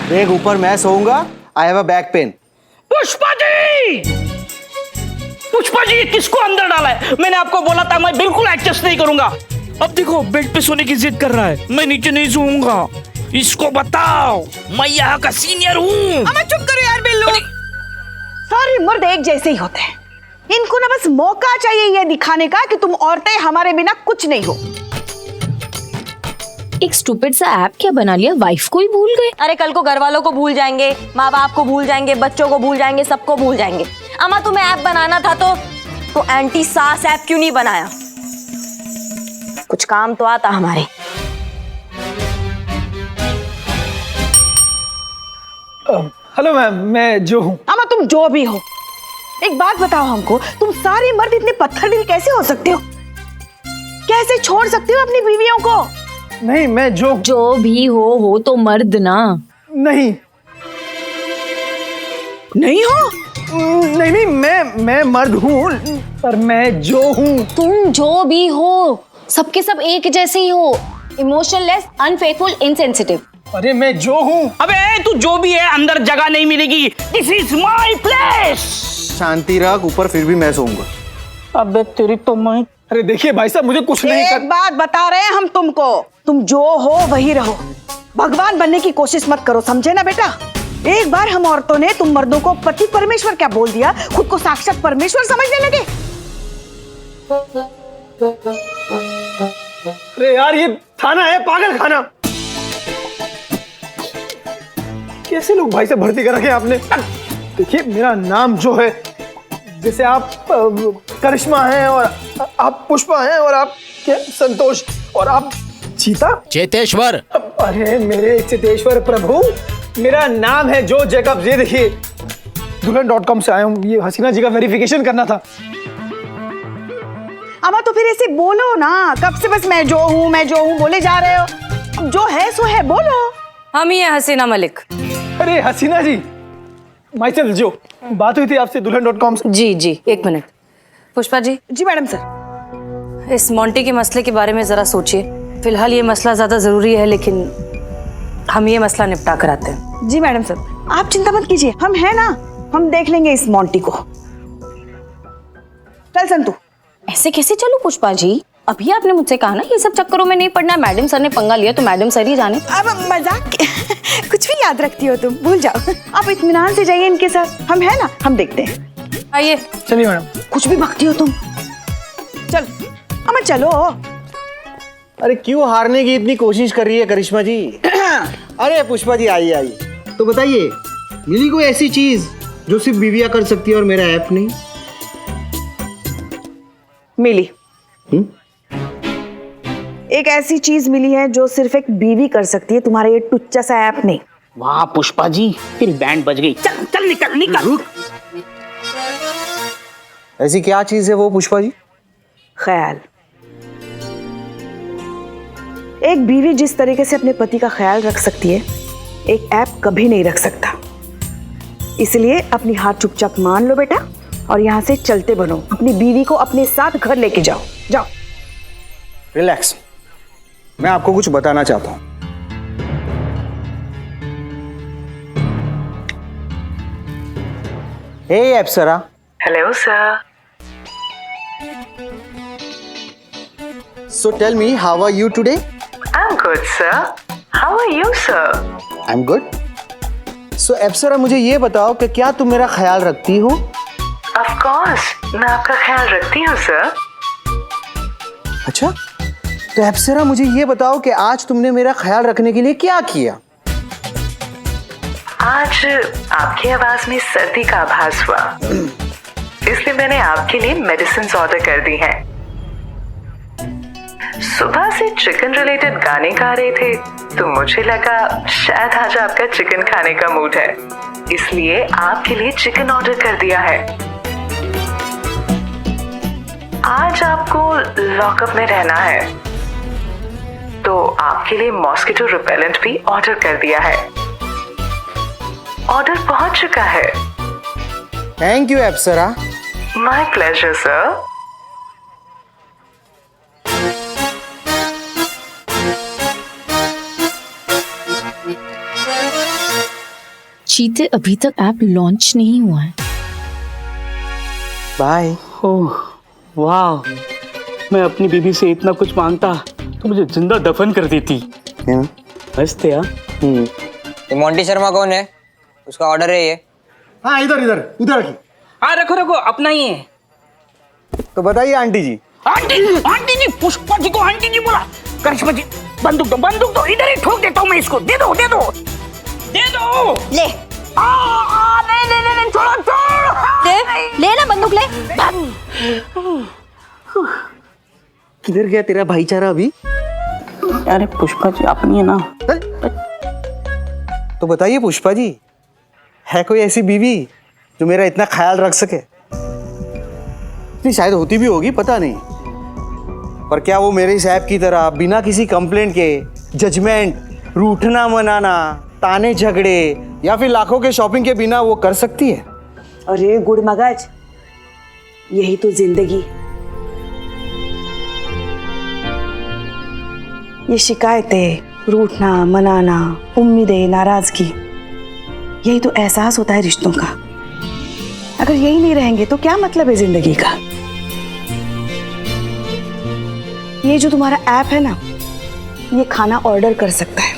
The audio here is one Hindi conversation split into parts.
देख ऊपर मैं सोऊंगा, I have a back pain. Pushpa ji! Pushpa ji, ये किसको अंदर डाला है? मैंने आपको बोला था मैं बिल्कुल एडजस्ट नहीं करूंगा। अब देखो बेड पे सोने की जिद कर रहा है, मैं नीचे नहीं सोऊंगा। इसको बताओ मैं यहाँ का सीनियर हूँ। अम्मा चुप करो यार बिल्लू। सारे मर्द एक जैसे ही होते हैं, इनको ना बस मौका चाहिए ये दिखाने का कि तुम औरतें हमारे बिना कुछ नहीं हो। एक स्टूपिड सा ऐप क्या बना लिया, वाइफ को ही भूल गए। अरे कल को घर वालों को भूल जाएंगे, माँ बाप को भूल जाएंगे, बच्चों को भूल जाएंगे, सबको भूल जाएंगे। अम्मा तुम्हें ऐप बनाना था तो एंटी सास ऐप क्यों नहीं बनाया? कुछ काम तो आता हमारे। हेलो मैम, मैं जो हूँ। अम्मा तुम जो भी हो, एक बात बताओ हमको, तुम सारे मर्द इतने पत्थर दिल कैसे हो सकते हो? कैसे छोड़ सकते हो अपनी बीवियों को? नहीं, मैं जो भी हो तो मर्द ना। नहीं नहीं हो? नहीं, मैं मर्द हूँ, पर मैं जो हूँ। तुम जो भी हो, सबके सब एक जैसे ही हो, इमोशनलेस, अनफेथफुल, इनसेंसिटिव। अरे मैं जो हूँ। अबे तू जो भी है, अंदर जगह नहीं मिलेगी। This is my place. शांति रख, ऊपर फिर भी मैं सोऊंगा। अबे तेरी तो मैं। अरे देखिए भाई साहब, मुझे कुछ नहीं एक बात बता रहे हैं हम तुमको, तुम जो हो वही रहो, भगवान बनने की कोशिश मत करो, समझे ना बेटा? एक बार हम औरतों ने तुम मर्दों को पति परमेश्वर क्या बोल दिया, खुद को साक्षात परमेश्वर समझने लगे। अरे यार, ये थाना है, पागल खाना। कैसे लोग भाई से भर्ती कर रखे आपने? देखिए मेरा नाम जो है, जैसे आप करिश्मा हैं और आप पुष्पा हैं और आप क्या संतोष और आप चीता चेतेश्वर। अरे मेरे चेतेश्वर प्रभु, मेरा नाम है जो जैकब। ये देखिए दुल्हन.com से आया हूँ, ये हसीना जी का वेरिफिकेशन करना था। अम्मा तो फिर ऐसे बोलो ना, कब से बस मैं जो हूँ बोले जा रहे हो? अब जो है सो है, बोलो। हम ही है हसीना मलिक। अरे हसीना जी, माइसेल्फ जो बात हुई थी आपसे दुल्हन.com से। जी एक मिनट। पुष्पा जी। जी मैडम सर। इस मोंटी के मसले के बारे में जरा सोचिए। फिलहाल ये मसला ज्यादा जरूरी है, लेकिन हम ये मसला निपटा कर आते हैं। जी मैडम सर, आप चिंता मत कीजिए, हम है ना, हम देख लेंगे इस मोंटी को। चल संतू। ऐसे कैसे चलो पुष्पा जी, अभी आपने मुझसे कहा ना ये सब चक्करों में नहीं पड़ना। मैडम सर ने पंगा लिया तो मैडम सर ही जाने। अब मजाक कुछ भी याद रखती हो तुम, भूल जाओ। आप इत्मीनान से जाइए इनके साथ, हम है ना, हम देखते हैं। आइए। चलिए मैडम। कुछ भी भगती हो तुम। चल अम्मा चलो। अरे क्यों हारने की इतनी कोशिश कर रही है करिश्मा जी? अरे पुष्पा जी आइए। तो बताइए, मिली कोई ऐसी चीज जो सिर्फ बीवियां कर सकती है और मेरा ऐप नहीं? मिली। एक ऐसी चीज मिली है जो सिर्फ एक बीवी कर सकती है, तुम्हारा ये टुच्चा सा ऐप नहीं। वाह पुष्पा जी, तेरी बैंड बज गई। चल चल निकल। ऐसी क्या चीज है वो पुष्पा जी? ख्याल। एक बीवी जिस तरीके से अपने पति का ख्याल रख सकती है, एक ऐप कभी नहीं रख सकता। इसलिए अपनी हार चुपचाप मान लो बेटा, और यहाँ से चलते बनो। अपनी बीवी को अपने साथ घर लेके जाओ। रिलैक्स, मैं आपको कुछ बताना चाहता हूं। Hey Apsara. Hello sir. So tell me, how are you today? I'm good, sir. How are you, sir? I'm good. So अप्सरा, मुझे ये बताओ कि क्या तुम मेरा ख्याल रखती हो? Of course, मैं आपका ख्याल रखती हूँ, सर। अच्छा, तो अप्सरा मुझे ये बताओ कि आज तुमने मेरा ख्याल रखने के लिए क्या किया? आज आपकी आवाज में सर्दी का आभास हुआ, इसलिए मैंने आपके लिए मेडिसिन ऑर्डर कर दी हैं। सुबह से चिकन रिलेटेड गाने गा रहे थे, तो मुझे लगा शायद आज आपका चिकन खाने का मूड है, इसलिए आपके लिए चिकन ऑर्डर कर दिया है। आज आपको लॉकअप में रहना है, तो आपके लिए मॉस्किटो रिपेलेंट भी ऑर्डर कर दिया है। ऑर्डर पहुंच चुका है। Thank you Apsara. My pleasure sir. चीते अभी तक ऐप लॉन्च नहीं हुआ है। बाय। ओह वाह, मैं अपनी बीवी से इतना कुछ मांगता तो मुझे जिंदा दफन कर देती। हंसते यार। ये मोंटी शर्मा कौन है? उसका ऑर्डर है ये। हाँ इधर इधर उधर रखिए। हाँ रखो रखो, अपना ही है। तो बताइए आंटी जी। आंटी जी, पुष्पा जी को आंटी जी बोला। करिश्मा जी, बंदूक दो, इधर ही ठोक देता हूँ मैं इसको। दे दो ले नहीं, छोड़ो। ले ना बंदूक ले। किधर गया तेरा भाईचारा अभी? अरे पुष्पा जी अपनी है ना। तो बताइए पुष्पा जी, है कोई ऐसी बीवी जो मेरा इतना ख्याल रख सके? नहीं, शायद होती भी होगी, पता नहीं। पर क्या वो मेरे इस ऐप की तरह बिना किसी कंप्लेंट के जजमेंट, रूठना मनाना, ताने झगड़े या फिर लाखों के शॉपिंग के बिना वो कर सकती है? अरे गुड़ मगज, यही तो जिंदगी। ये शिकायतें, रूठना मनाना, उम्मीदें, नाराजगी, यही तो एहसास होता है रिश्तों का। अगर यही नहीं रहेंगे तो क्या मतलब है जिंदगी का? ये जो तुम्हारा ऐप है ना, ये खाना ऑर्डर कर सकता है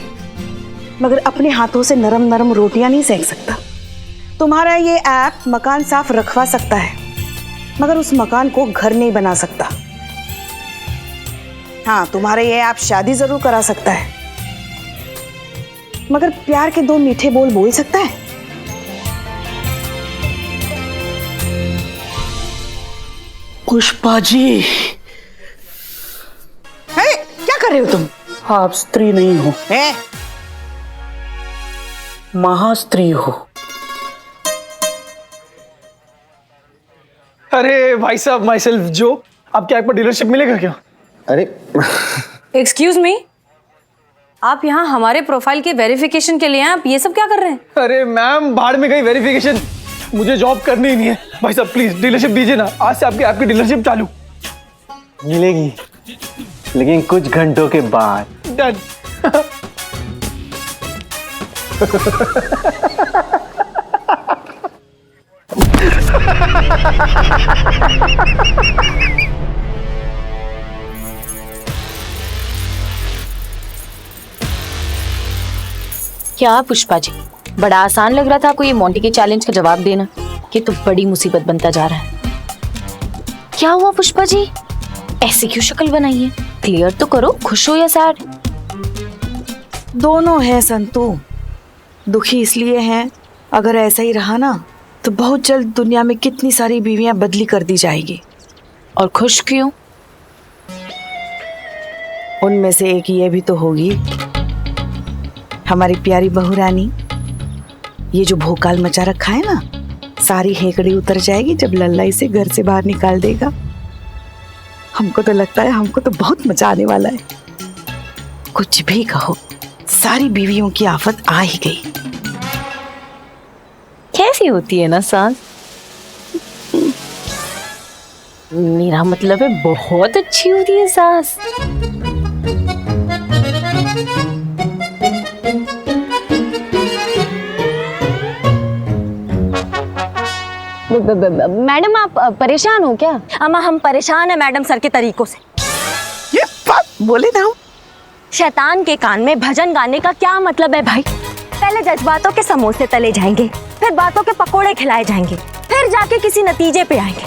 मगर अपने हाथों से नरम नरम रोटियां नहीं सेक सकता। तुम्हारा ये ऐप मकान साफ रखवा सकता है मगर उस मकान को घर नहीं बना सकता। हाँ, तुम्हारा ये ऐप शादी जरूर करा सकता है मगर प्यार के दो मीठे बोल बोल सकता है? पुष्पा जी, क्या कर रहे हो तुम? आप स्त्री नहीं हो, महास्त्री हो। अरे भाई साहब, माई सेल्फ जो, आपके ऐप पर डीलरशिप मिलेगा क्या? अरे एक्सक्यूज मी, आप यहाँ हमारे प्रोफाइल के वेरिफिकेशन के लिए हैं? आप ये सब क्या कर रहे हैं? अरे मैम, भाड़ में गई वेरिफिकेशन, मुझे जॉब करनी ही नहीं है। भाई साहब प्लीज डीलरशिप दीजिए ना, आज से आपके ऐप की डीलरशिप चालू। मिलेगी, लेकिन कुछ घंटों के बाद। डन। क्या पुष्पा जी, बड़ा आसान लग रहा था आपको ये मोंटी के चैलेंज का जवाब देना, कि तो बड़ी मुसीबत बनता जा रहा है। क्या हुआ पुष्पा जी, ऐसे क्यों शक्ल बनाई है? क्लियर तो करो, खुश हो या सैड? दोनों हैं संतू। दुखी इसलिए हैं, अगर ऐसा ही रहा ना तो बहुत जल्द दुनिया में कितनी सारी बीवियां बदली कर दी जाएगी। और खुश क्यों? उनमें से एक ये भी तो होगी, हमारी प्यारी बहू रानी। ये जो भोकाल मचा रखा है ना, सारी हेकड़ी उतर जाएगी जब लल्ला इसे घर से बाहर निकाल देगा। हमको तो लगता है हमको तो बहुत मजा आने वाला है। कुछ भी कहो, सारी बीवियों की आफत आ ही गई। कैसी होती है ना सास? मेरा मतलब है बहुत अच्छी होती है सास। मैडम आप परेशान हो क्या? अम्मा हम परेशान हैं मैडम सर के तरीकों से। ये बात बोले ना हम। शैतान के कान में भजन गाने का क्या मतलब है भाई? पहले जज्बातों के समोसे तले जाएंगे, फिर बातों के पकोड़े खिलाए जाएंगे, फिर जाके किसी नतीजे पे आएंगे।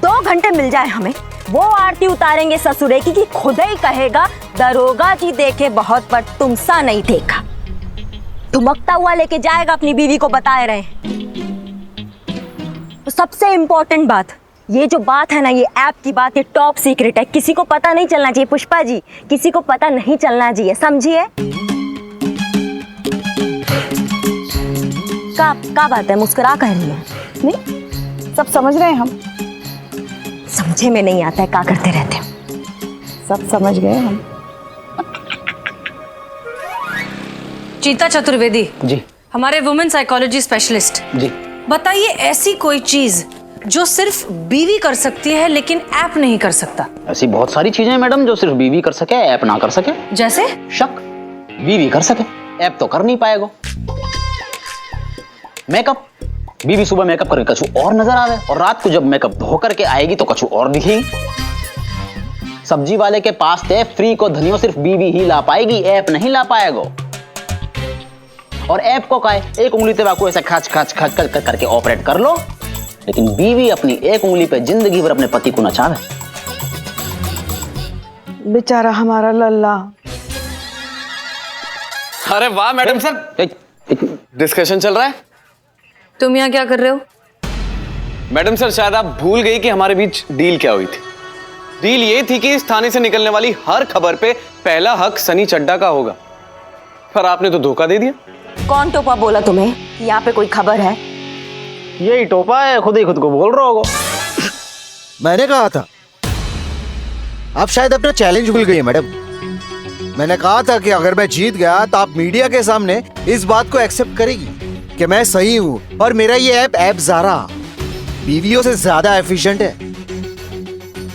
2 घंटे मिल जाए हमें, वो आरती उतारेंगे ससुरे की कि खुद ही कहेगा दरोगा जी देखे बहुत पर तुमसा नहीं देखा। धुमकता हुआ लेके जाएगा अपनी बीवी को, बताए रहे। तो सबसे इम्पोर्टेंट बात, ये जो बात है ना, ये ऐप की बात, ये टॉप सीक्रेट है, किसी को पता नहीं चलना चाहिए पुष्पा जी, किसी को पता नहीं चलना चाहिए, समझिए? क्या बात है, मुस्कुरा कह रही है? नहीं, सब समझ रहे हैं हम। समझे में नहीं आता है, क्या करते रहते हो? सब समझ गए हम। चीता चतुर्वेदी जी। हमारे वुमेन साइकोलॉजी स्पेशलिस्ट जी। बताइए ऐसी कोई चीज जो सिर्फ बीवी कर सकती है लेकिन ऐप नहीं कर सकता। ऐसी बहुत सारी चीजें हैं मैडम जो सिर्फ बीवी कर सके, ऐप ना कर सके। जैसे? शक, बीवी कर सके, ऐप तो कर नहीं पाएगा। मेकअप बीवी सुबह मेकअप करके कछु और नजर आवे और रात को जब मेकअप धो करके आएगी तो कछु और दिखेगी। सब्जी वाले के पास थे फ्री को धनियो सिर्फ बीवी ही ला पाएगी, ऐप नहीं ला पाएगा। और ऐप को कहे एक उंगली पे बाकू ऐसा खच खच खच खच करके ऑपरेट कर लो, लेकिन बीवी अपनी एक उंगली पे जिंदगी भर अपने पति को नचावे। बेचारा हमारा लल्ला। अरे वाह मैडम सर, डिस्कशन चल रहा है। तुम यहाँ क्या कर रहे हो? मैडम सर, शायद आप भूल गई कि हमारे बीच डील क्या हुई थी। डील ये थी कि इस थाने से निकलने वाली हर खबर पे पहला हक सनी चड्ढा का होगा, पर आपने तो धोखा दे दिया। कौन टोपा बोला तुम्हें कि यहाँ पे कोई खबर है? यही टोपा है, खुद ही खुद को बोल रहा होगा। मैंने कहा था, आप शायद अपना चैलेंज भूल गई है मैडम। मैंने कहा था कि अगर मैं जीत गया तो आप मीडिया के सामने इस बात को एक्सेप्ट करेगी कि मैं सही हूँ और मेरा ये ऐप ज़ारा बीवियों से ज्यादा एफिशिएंट है।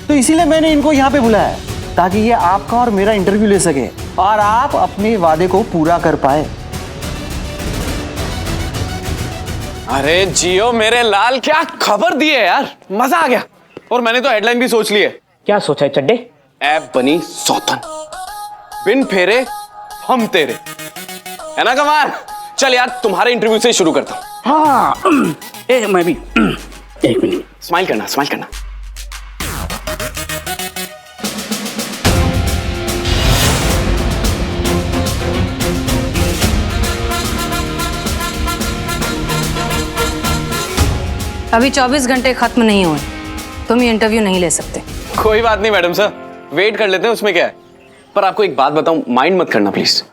तो इसीलिए मैंने इनको यहाँ पे बुलाया ताकि ये आपका और मेरा इंटरव्यू ले सके और आप अपने वादे को पूरा कर पाए। अरे जियो मेरे लाल, क्या खबर दी है यार, मजा आ गया। और मैंने तो हेडलाइन भी सोच ली है। क्या सोचा है चड्डे? ऐप बनी सौतन, बिन फेरे हम तेरे, है ना कमाल? चल यार तुम्हारे इंटरव्यू से शुरू करता हूं। हाँ मैं भी एक मिनट। स्माइल करना, स्माइल करना। अभी 24 घंटे खत्म नहीं हुए, तुम ये इंटरव्यू नहीं ले सकते। कोई बात नहीं मैडम सर, वेट कर लेते हैं, उसमें क्या है। पर आपको एक बात बताऊं, माइंड मत करना प्लीज।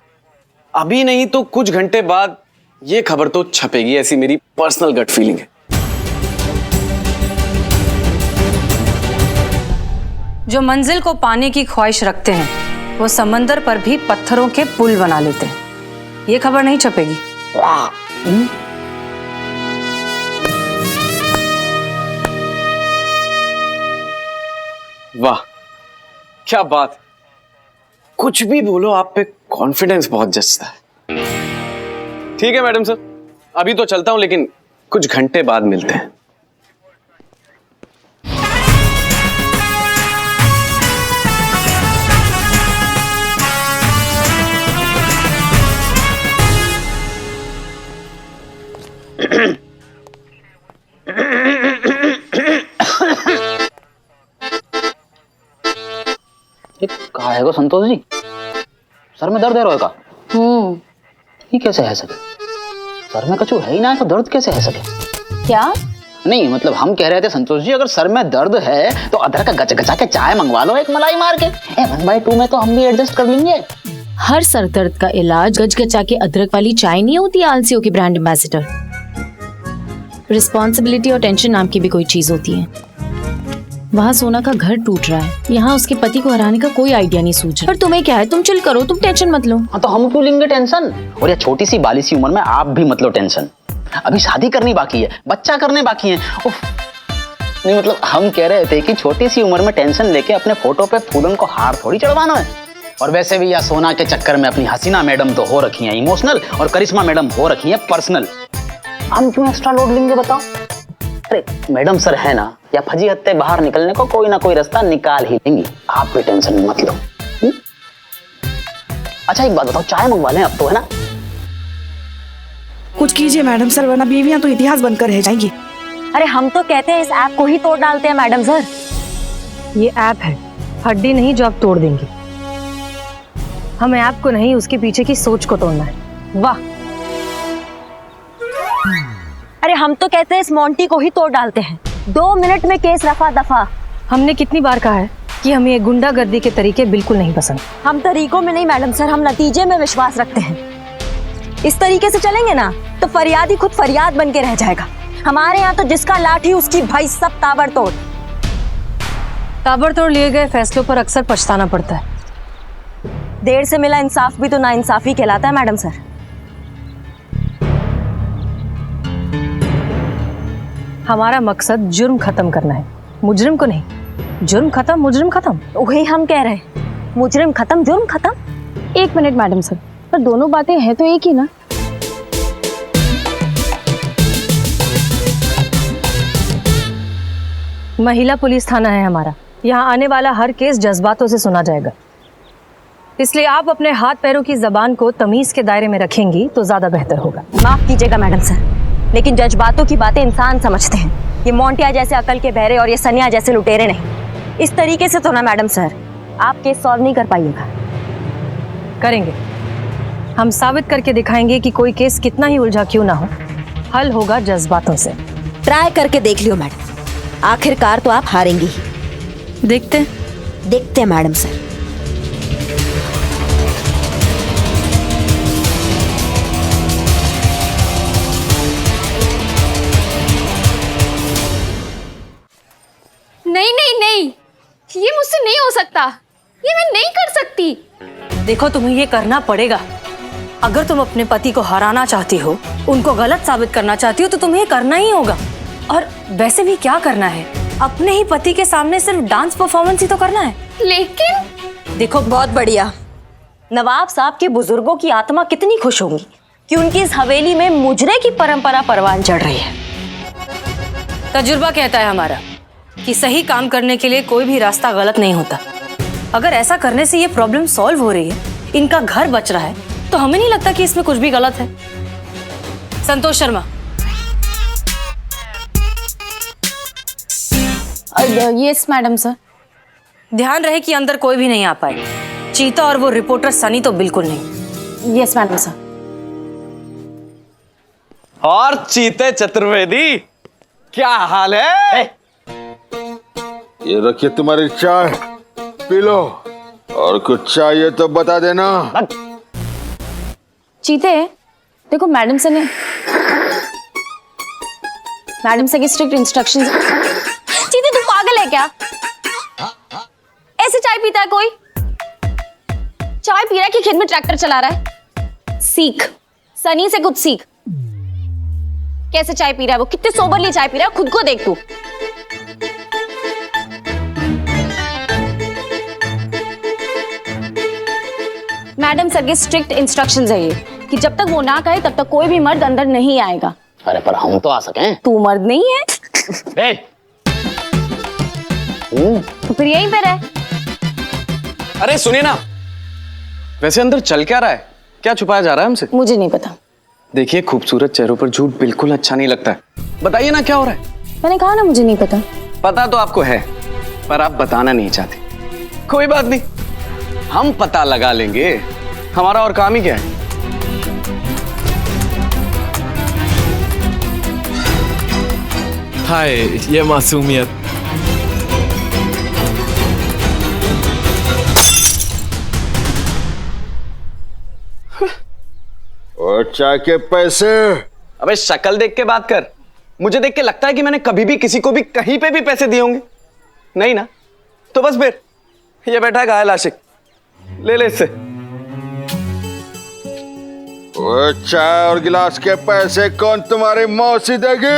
अभी नहीं तो कुछ घंटे बाद ये खबर तो छपेगी, ऐसी मेरी पर्सनल गट फीलिंग है। जो मंजिल को पाने की ख्वाहिश रखते हैं वो समंदर पर भी पत्थरों के पुल बना लेते हैं। ये खबर नहीं छपेगी। वाह क्या बात, कुछ भी बोलो, आप पे कॉन्फिडेंस बहुत जचता है। ठीक है मैडम सर, अभी तो चलता हूं, लेकिन कुछ घंटे बाद मिलते हैं। कहा है संतोष जी, सर में दर्द है रोए का? ये कैसे है सके? सर में कछु है ही ना तो दर्द कैसे है सके? क्या? नहीं मतलब हम कह रहे थे संतोष जी, अगर सर में दर्द है तो अदरक का गचगचा के चाय मंगवा लो एक मलाई मार के। 1/2 में तो हम भी एडजस्ट कर लेंगे। हर सर दर्द का इलाज गचगचा के अदरक वाली चाय नहीं होती आलसियों की ब्रांड एम्बेसडर। रिस्पॉन्सिबिलिटी और टेंशन नाम की भी कोई चीज होती है। वहाँ सोना का घर टूट रहा है, यहाँ उसके पति को हराने का कोई आइडिया नहीं सूझ रहा। पर तुम्हें क्या है, तुम चिल करो, तुम टेंशन मत लो। हाँ तो हम क्यों लेंगे टेंशन? और ये छोटी सी बाली सी उम्र में आप भी मत लो टेंशन। अभी शादी करनी बाकी है, बच्चा करने बाकी है। नहीं मतलब हम कह रहे थे कि छोटी सी उम्र में टेंशन लेके अपने फोटो पे फूलन को हार थोड़ी चढ़वाना है। और वैसे भी यह सोना के चक्कर में अपनी हसीना मैडम तो हो रखी है इमोशनल और करिश्मा मैडम हो रखी है पर्सनल। हम क्यों एक्स्ट्रा लोड लेंगे बताओ? अरे मैडम सर है ना, या फजी हत्ते बाहर निकलने को कोई ना कोई रास्ता निकाल ही लेंगी, आप भी टेंशन मत लो। अच्छा एक बात बताओ, चाय मंगवा लें अब तो, है ना? कुछ कीजिए मैडम सर, वरना बीवियां तो इतिहास बनकर रह जाएंगी। अरे हम तो कहते हैं इस ऐप को ही तोड़ डालते हैं मैडम सर। ये ऐप है, हड्डी नहीं जो आप तोड़ देंगे। हम ऐप को नहीं, उसके पीछे की सोच को तोड़ना है। वाह। अरे हम तो कहते हैं इस मोंटी को ही तोड़ डालते हैं। 2 मिनट में केस रफा दफा। हमने कितनी बार कहा है कि हमें ये गुंडागर्दी के तरीके बिल्कुल नहीं पसंद। हम तरीकों में नहीं मैडम सर, हम नतीजे में विश्वास रखते हैं। इस तरीके से चलेंगे ना तो फरियाद ही खुद फरियाद बन के रह जाएगा। हमारे यहाँ तो जिसका लाठी उसकी भाई सब ताबड़तोड़। ताबड़तोड़ लिए गए फैसलों पर अक्सर पछताना पड़ता है। देर से मिला इंसाफ भी तो नाइंसाफी कहलाता है मैडम सर। हमारा मकसद जुर्म खत्म करना है, मुजरिम को नहीं। जुर्म खत्म, मुजरिम खत्म। वही हम कह रहे हैं, मुजरिम खत्म, जुर्म खत्म। 1 मिनट मैडम सर, पर दोनों बातें हैं तो एक ही ना। महिला पुलिस थाना है हमारा। यहाँ आने वाला हर केस जज्बातों से सुना जाएगा, इसलिए आप अपने हाथ पैरों की जबान को तमीज के दायरे में रखेंगी तो ज्यादा बेहतर होगा। माफ कीजिएगा मैडम सर, लेकिन जज्बातों की बातें इंसान समझते हैं। ये मोंटिया जैसे अकल के बहरे और ये सनिया जैसे लुटेरे नहीं। इस तरीके से तो ना मैडम सर आप केस सॉल्व नहीं कर पाइएगा। करेंगे, हम साबित करके दिखाएंगे कि कोई केस कितना ही उलझा क्यों ना हो, हल होगा जज्बातों से। ट्राई करके देख लियो मैडम, आखिरकार तो आप हारेंगी ही। देखते देखते हैं मैडम सर। नहीं नहीं नहीं, ये मुझसे नहीं हो सकता, ये मैं नहीं कर सकती। देखो, तुम्हें ये करना पड़ेगा। अगर तुम अपने पति को हराना चाहती हो, उनको गलत साबित करना चाहती हो, तो तुम्हें ये करना ही होगा। और वैसे भी क्या करना है, अपने ही पति के सामने सिर्फ डांस परफॉर्मेंस ही तो करना है। लेकिन देखो, बहुत बढ़िया। नवाब साहब के बुजुर्गों की आत्मा कितनी खुश होगी कि उनकी इस हवेली में मुजरे की परंपरा परवान चढ़ रही है। तजुर्बा कहता है हमारा कि सही काम करने के लिए कोई भी रास्ता गलत नहीं होता। अगर ऐसा करने से ये प्रॉब्लम सॉल्व हो रही है, इनका घर बच रहा है, तो हमें नहीं लगता कि इसमें कुछ भी गलत है। Santosh Sharma. Yes madam sir. ध्यान रहे कि अंदर कोई भी नहीं आ पाए। चीता और वो रिपोर्टर सनी तो बिल्कुल नहीं। Yes madam sir. और चीते चतुर्वेदी, क्या हाल है? ये रखिए तुम्हारी चाय, पी लो, और कुछ चाहिए तो बता देना। चीते, देखो मैडम से की स्ट्रिक्ट इंस्ट्रक्शंस। चीते तू पागल है क्या? ऐसे चाय पीता है कोई? चाय पी रहा है कि खेत में ट्रैक्टर चला रहा है? सीख, सनी से कुछ सीख। कैसे चाय पी रहा है वो, कितने सोबरली चाय पी रहा है, खुद को देख तू। मैडम सर के स्ट्रिक्ट इंस्ट्रक्शंस है ये कि जब तक वो ना कहे तब तक कोई भी मर्द अंदर नहीं आएगा। अरे पर हम तो आ सकें। तू मर्द नहीं है। तो फिर यहीं पे रह। अरे सुनिए ना, वैसे अंदर चल क्या रहा है? क्या छुपाया जा रहा है हमसे? मुझे नहीं पता। देखिए, खूबसूरत चेहरों पर झूठ बिल्कुल अच्छा नहीं लगता है। बताइए ना क्या हो रहा है? मैंने कहा ना मुझे नहीं पता। पता तो आपको है, पर आप बताना नहीं चाहते। कोई बात नहीं, हम पता लगा लेंगे। हमारा और काम ही क्या है? हाय, ये मासूमियत। और चाय के पैसे? अबे शक्ल देख के बात कर। मुझे देख के लगता है कि मैंने कभी भी किसी को भी कहीं पे भी पैसे दिए होंगे? नहीं ना? तो बस फिर ये बैठा है घायल आशिक, ले ले इससे। वो चाय और गिलास के पैसे कौन तुम्हारी मौसी देगी?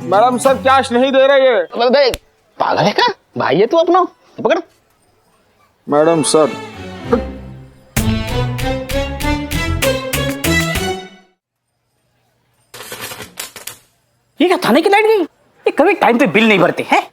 मैडम सर कैश नहीं दे रही है। पागल है क्या? भाई है तू अपना, पकड़। मैडम सर, ये क्या थाने की लाइट गई? ये कभी टाइम पे बिल नहीं भरते हैं।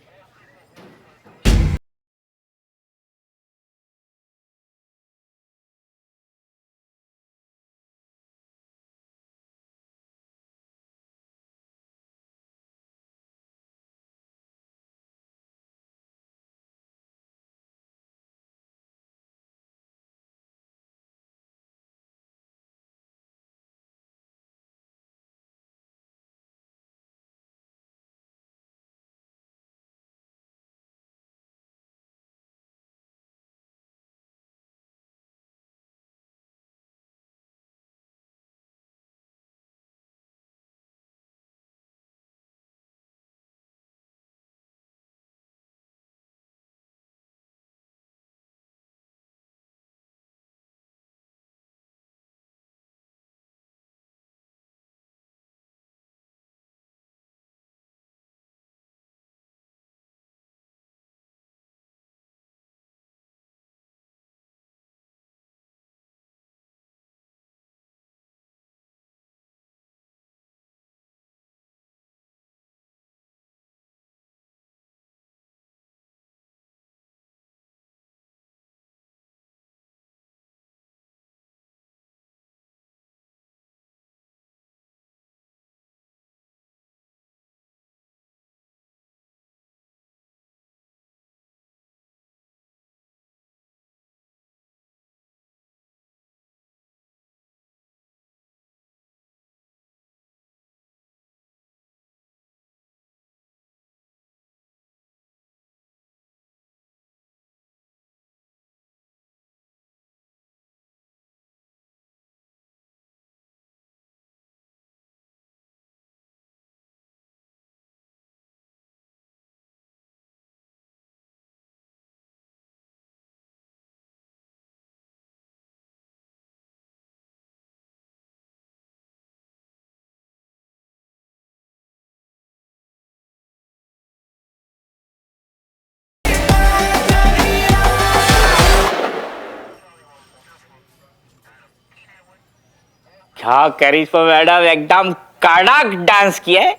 अच्छा करिश्मा मैडम एकदम कड़क डांस किया है।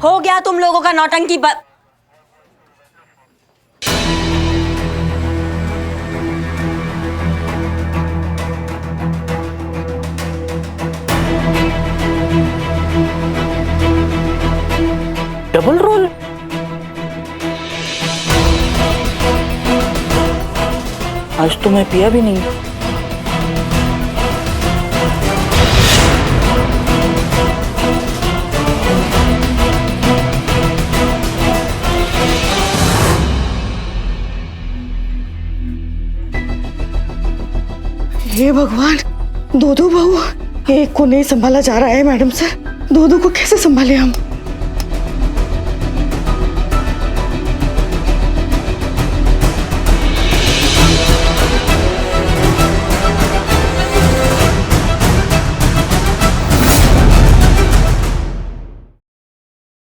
हो गया तुम लोगों का नौटंकी डबल रोल। आज तो मैं पिया भी नहीं। हे भगवान, दो बहू, एक को नहीं संभाला जा रहा है मैडम सर। दो को कैसे संभाले हम?